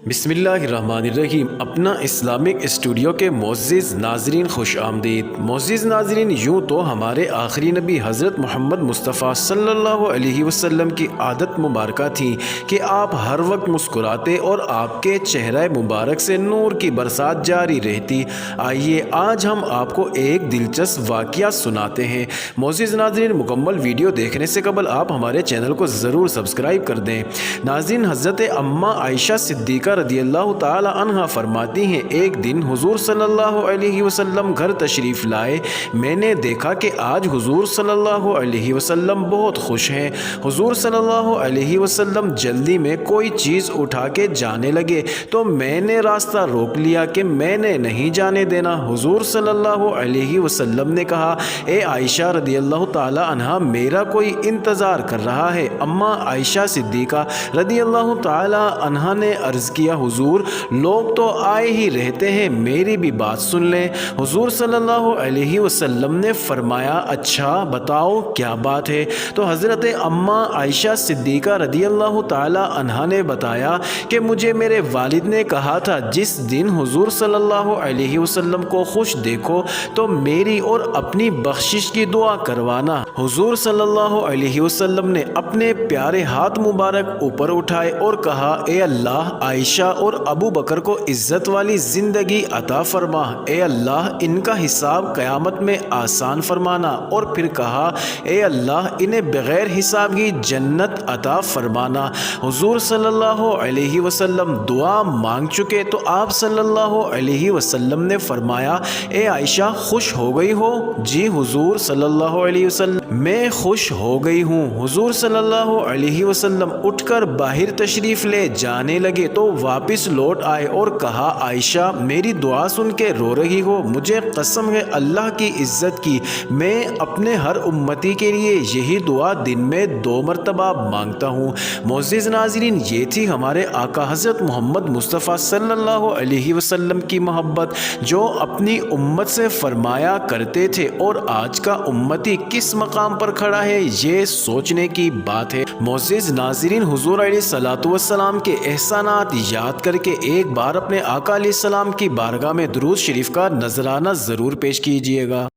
بسم اللہ الرحمن الرحیم۔ اپنا اسلامک اسٹوڈیو کے معزز ناظرین خوش آمدید۔ معزز ناظرین، یوں تو ہمارے آخری نبی حضرت محمد مصطفیٰ صلی اللہ علیہ وسلم کی عادت مبارکہ تھی کہ آپ ہر وقت مسکراتے اور آپ کے چہرہ مبارک سے نور کی برسات جاری رہتی۔ آئیے آج ہم آپ کو ایک دلچسپ واقعہ سناتے ہیں۔ معزز ناظرین، مکمل ویڈیو دیکھنے سے قبل آپ ہمارے چینل کو ضرور سبسکرائب کر دیں۔ ناظرین، حضرت اماں عائشہ صدیقہ رضی اللہ تعالی عنہا فرماتی ہیں، ایک دن حضور صلی اللہ علیہ وسلم گھر تشریف لائے۔ میں نے دیکھا کہ آج حضور صلی اللہ علیہ وسلم بہت خوش ہیں۔ حضور صلی اللہ علیہ وسلم جلدی میں کوئی چیز اٹھا کے جانے لگے تو میں نے راستہ روک لیا کہ میں نے نہیں جانے دینا۔ حضور صلی اللہ علیہ وسلم نے کہا، اے عائشہ رضی اللہ تعالی عنہا، میرا کوئی انتظار کر رہا ہے۔ اماں عائشہ صدیقہ رضی اللہ تعالی عنہا نے عرض کیا، حضور لوگ تو آئے ہی رہتے ہیں، میری بھی بات سن لیں۔ حضور صلی اللہ علیہ وسلم نے فرمایا، اچھا بتاؤ کیا بات ہے؟ تو حضرت اماں عائشہ صدیقہ رضی اللہ تعالی عنہا نے بتایا کہ مجھے میرے والد نے کہا تھا، جس دن حضور صلی اللہ علیہ وسلم کو خوش دیکھو تو میری اور اپنی بخشش کی دعا کروانا۔ حضور صلی اللہ علیہ وسلم نے اپنے پیارے ہاتھ مبارک اوپر اٹھائے اور کہا، اے اللہ، عائشہ اور ابو بکر کو عزت والی زندگی عطا فرما۔ اے اللہ، ان کا حساب قیامت میں آسان فرمانا۔ اور پھر کہا، اے اللہ، انہیں بغیر حساب کی جنت عطا فرمانا۔ حضور صلی اللہ علیہ وسلم دعا مانگ چکے تو آپ صلی اللہ علیہ وسلم نے فرمایا، اے عائشہ، خوش ہو گئی ہو؟ جی حضور صلی اللہ علیہ وسلم، میں خوش ہو گئی ہوں۔ حضور صلی اللہ علیہ وسلم اٹھ کر باہر تشریف لے جانے لگے تو واپس لوٹ آئے اور کہا، عائشہ، میری دعا سن کے رو رہی ہو؟ مجھے قسم ہے اللہ کی عزت کی، میں اپنے ہر امتی کے لیے یہی دعا دن میں 2 مرتبہ مانگتا ہوں۔ معزز ناظرین، یہ تھی ہمارے آقا حضرت محمد مصطفیٰ صلی اللہ علیہ وسلم کی محبت، جو اپنی امت سے فرمایا کرتے تھے، اور آج کا امتی کس مقام پر کھڑا ہے یہ سوچنے کی بات ہے۔ معزز ناظرین، حضور علیہ الصلوۃ والسلام کے احسانات یاد کر کے ایک بار اپنے آقا علیہ السلام کی بارگاہ میں درود شریف کا نذرانہ ضرور پیش کیجیے گا۔